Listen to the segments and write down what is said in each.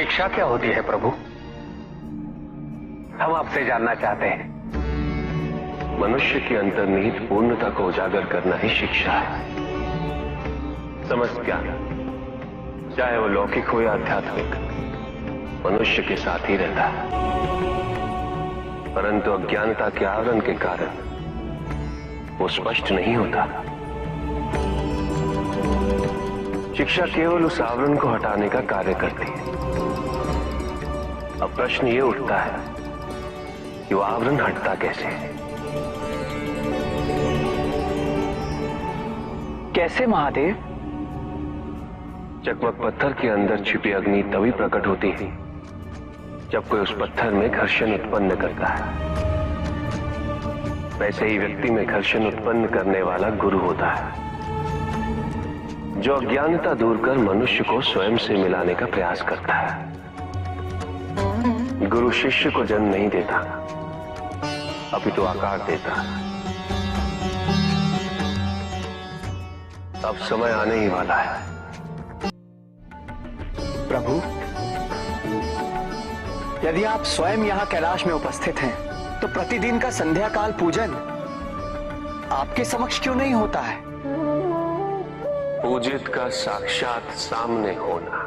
शिक्षा क्या होती है प्रभु? हम आपसे जानना चाहते हैं। मनुष्य की अंतर्निहित पूर्णता को उजागर करना ही शिक्षा है। समस्त ज्ञान, चाहे वो लौकिक हो या आध्यात्मिक, मनुष्य के साथ ही रहता है, परंतु अज्ञानता के आवरण के कारण वो स्पष्ट नहीं होता। शिक्षा केवल उस आवरण को हटाने का कार्य करती है। अब प्रश्न ये उठता है कि वो आवरण हटता कैसे? कैसे महादेव? चकमक पत्थर के अंदर छिपी अग्नि तभी प्रकट होती है जब कोई उस पत्थर में घर्षण उत्पन्न करता है। वैसे ही व्यक्ति में घर्षण उत्पन्न करने वाला गुरु होता है, जो अज्ञानता दूर कर मनुष्य को स्वयं से मिलाने का प्रयास करता है। गुरु शिष्य को जन्म नहीं देता, अपितु आकार देता है। अब समय आने ही वाला है। प्रभु, यदि आप स्वयं यहाँ कैलाश में उपस्थित हैं, तो प्रतिदिन का संध्या काल पूजन आपके समक्ष क्यों नहीं होता है? पूजित का साक्षात सामने होना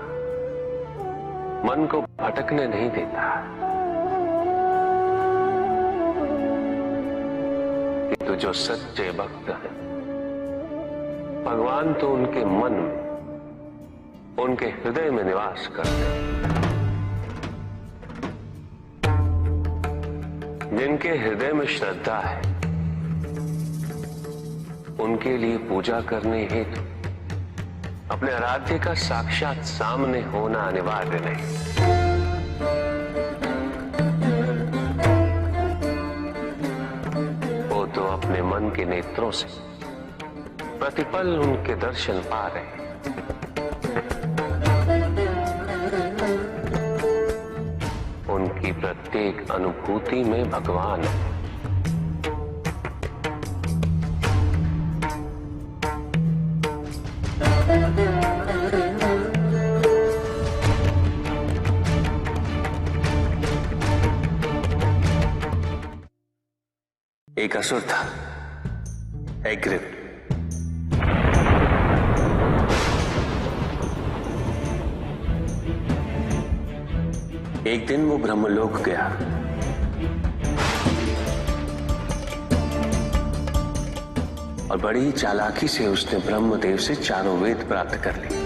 मन को भटकने नहीं देता, किंतु जो सच्चे भक्त हैं, भगवान तो उनके मन में, उनके हृदय में निवास करते हैं। जिनके हृदय में श्रद्धा है, उनके लिए पूजा करने हेतु अपने आराध्य का साक्षात सामने होना अनिवार्य नहीं। वो तो अपने मन के नेत्रों से प्रतिपल उनके दर्शन पा रहे हैं। उनकी प्रत्येक अनुभूति में भगवान है। एक असुर था, एग्रिप। एक दिन वो ब्रह्मलोक गया। और बड़ी चालाकी से उसने ब्रह्मदेव से चारों वेद प्राप्त कर लिए।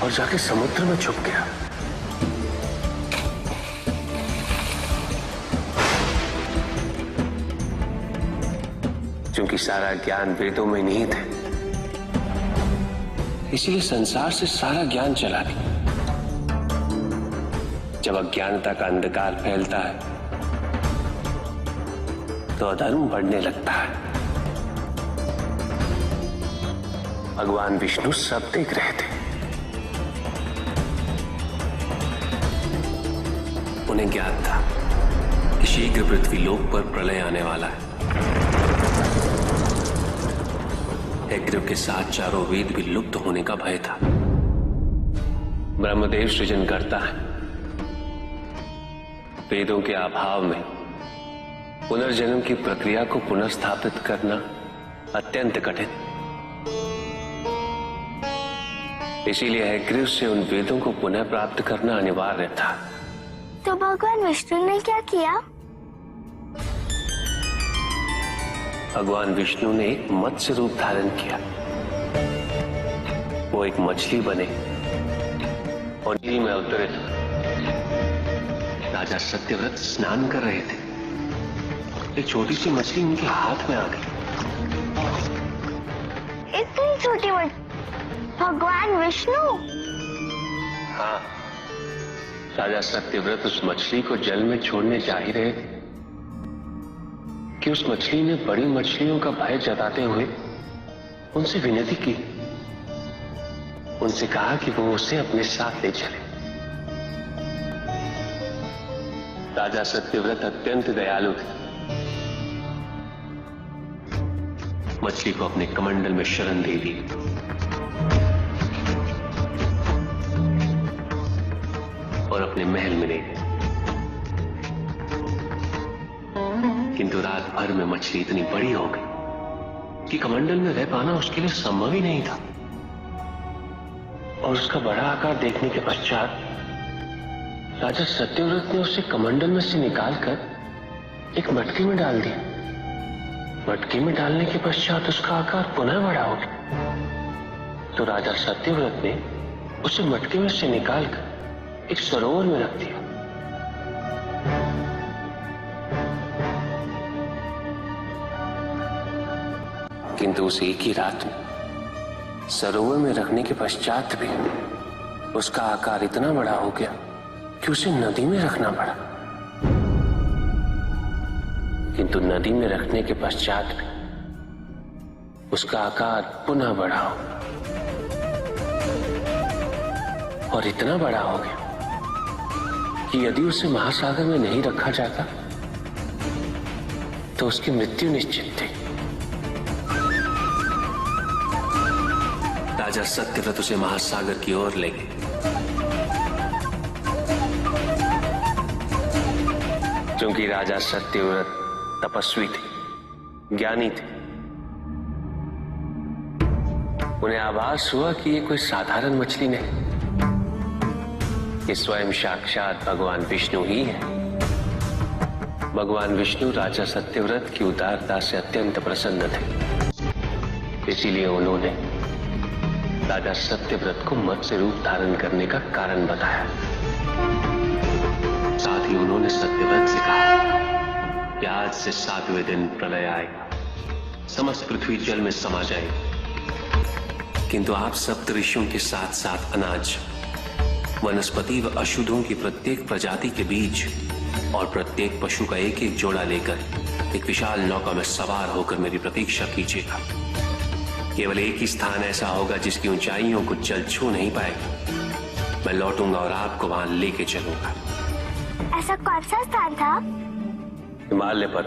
और जाके समुद्र में छुप गया। क्योंकि सारा ज्ञान वेदों में निहित है, इसीलिए संसार से सारा ज्ञान चला गया। जब अज्ञानता का अंधकार फैलता है तो अधर्म बढ़ने लगता है। भगवान विष्णु सब देख रहे थे। उन्हें ज्ञात था कि शीघ्र पृथ्वी लोक पर प्रलय आने वाला है। एग्रिप के साथ चारों वेद भी लुप्त होने का भय था। ब्रह्मदेव सृजन करता है। वेदों के अभाव में पुनर्जन्म की प्रक्रिया को पुनर्स्थापित करना अत्यंत कठिन। इसीलिए एग्रिप से उन वेदों को पुनः प्राप्त करना अनिवार्य था। तो भगवान विष्णु ने क्या किया? भगवान विष्णु ने एक मत्स्य रूप धारण किया। वो एक मछली बने और नदी में अवतरित हुए। राजा सत्यव्रत स्नान कर रहे थे। एक छोटी सी मछली उनके हाथ में आ गई। इतनी छोटी मछली? भगवान विष्णु? हाँ, राजा सत्यव्रत उस मछली को जल में छोड़ने जा ही रहे थे कि उस मछली ने बड़ी मछलियों का भय जताते हुए उनसे विनती की। उनसे कहा कि वो उसे अपने साथ ले चले। राजा सत्यव्रत अत्यंत दयालु थे। मछली को अपने कमंडल में शरण दे दी और अपने महल में ले गए। किंतु रात भर में मछली इतनी बड़ी हो गई कि कमंडल में रह पाना उसके लिए संभव ही नहीं था। और उसका बड़ा आकार देखने के पश्चात राजा सत्यव्रत ने उसे कमंडल में से निकालकर एक मटकी में डाल दिया। मटकी में डालने के पश्चात उसका आकार पुनः बड़ा हो गया। तो राजा सत्यव्रत ने उसे मटकी में से निकालकर एक सरोवर में रख दिया। किंतु उस एक ही रात में सरोवर में रखने के पश्चात भी उसका आकार इतना बड़ा हो गया कि उसे नदी में रखना पड़ा। किंतु नदी में रखने के पश्चात भी उसका आकार पुनः बड़ा हो और इतना बड़ा हो गया कि यदि उसे महासागर में नहीं रखा जाता तो उसकी मृत्यु निश्चित थी। राजा सत्यव्रत उसे महासागर की ओर ले गए। क्योंकि राजा सत्यव्रत तपस्वी थे, ज्ञानी थे, उन्हें आभास हुआ कि ये कोई साधारण मछली नहीं, ये स्वयं साक्षात भगवान विष्णु ही है। भगवान विष्णु राजा सत्यव्रत की उदारता से अत्यंत प्रसन्न थे। इसीलिए उन्होंने राजा सत्यव्रत को मत्स्य रूप धारण करने का कारण बताया। साथ ही उन्होंने सत्यव्रत से कहा कि आज से 7वें दिन प्रलय आएगा, समस्त पृथ्वी जल में समा जाएगी। किंतु आप सप्त ऋषियों के साथ साथ अनाज, वनस्पति व अशुद्धों की प्रत्येक प्रजाति के बीज और प्रत्येक पशु का एक एक जोड़ा लेकर एक विशाल नौका में सवार होकर मेरी प्रतीक्षा कीजिएगा। केवल एक ही स्थान ऐसा होगा जिसकी ऊंचाइयों को जल छू नहीं पाएगा। मैं लौटूंगा और आपको वहां लेके चलूंगा। ऐसा कौन सा स्थान था? हिमालय पर,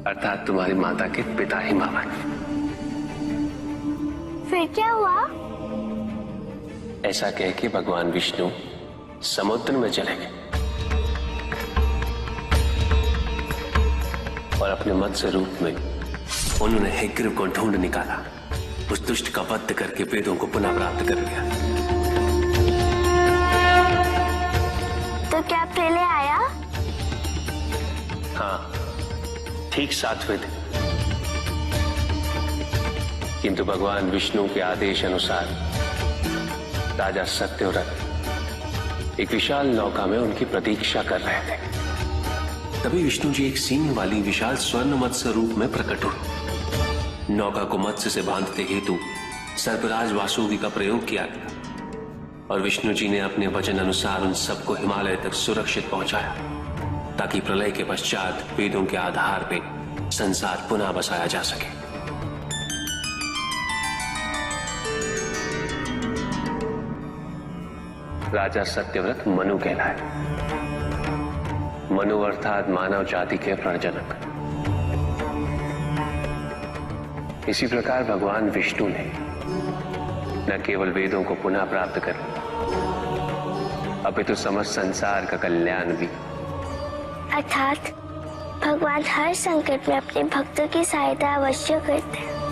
अर्थात तुम्हारी माता के पिता हिमालय। फिर क्या हुआ? ऐसा कह के भगवान विष्णु समुद्र में चले गए और अपने मत्स्य रूप में उन्होंने हेग्रीव को ढूंढ निकाला। उस दुष्ट का वध करके वेदों को पुनः प्राप्त कर लिया। तो क्या प्रलय आया? हाँ, ठीक 7वें दिन। किंतु भगवान विष्णु के आदेश अनुसार राजा सत्यव्रत एक विशाल नौका में उनकी प्रतीक्षा कर रहे थे। तभी विष्णु जी एक सींग वाली विशाल स्वर्ण मत्स्य रूप में प्रकट हुए। नौका को मत्स्य से बांधते हेतु सर्पराज वासुकी का प्रयोग किया गया और विष्णु जी ने अपने वचन अनुसार उन सबको हिमालय तक सुरक्षित पहुंचाया, ताकि प्रलय के पश्चात वेदों के आधार पर संसार पुनः बसाया जा सके। राजा सत्यव्रत मनु कहलाए। मनु अर्थात मानव जाति के प्रणजनक। इसी प्रकार भगवान विष्णु ने न केवल वेदों को पुनः प्राप्त कर अपितु समस्त संसार का कल्याण भी। अर्थात भगवान हर संकट में अपने भक्तों की सहायता अवश्य करते हैं।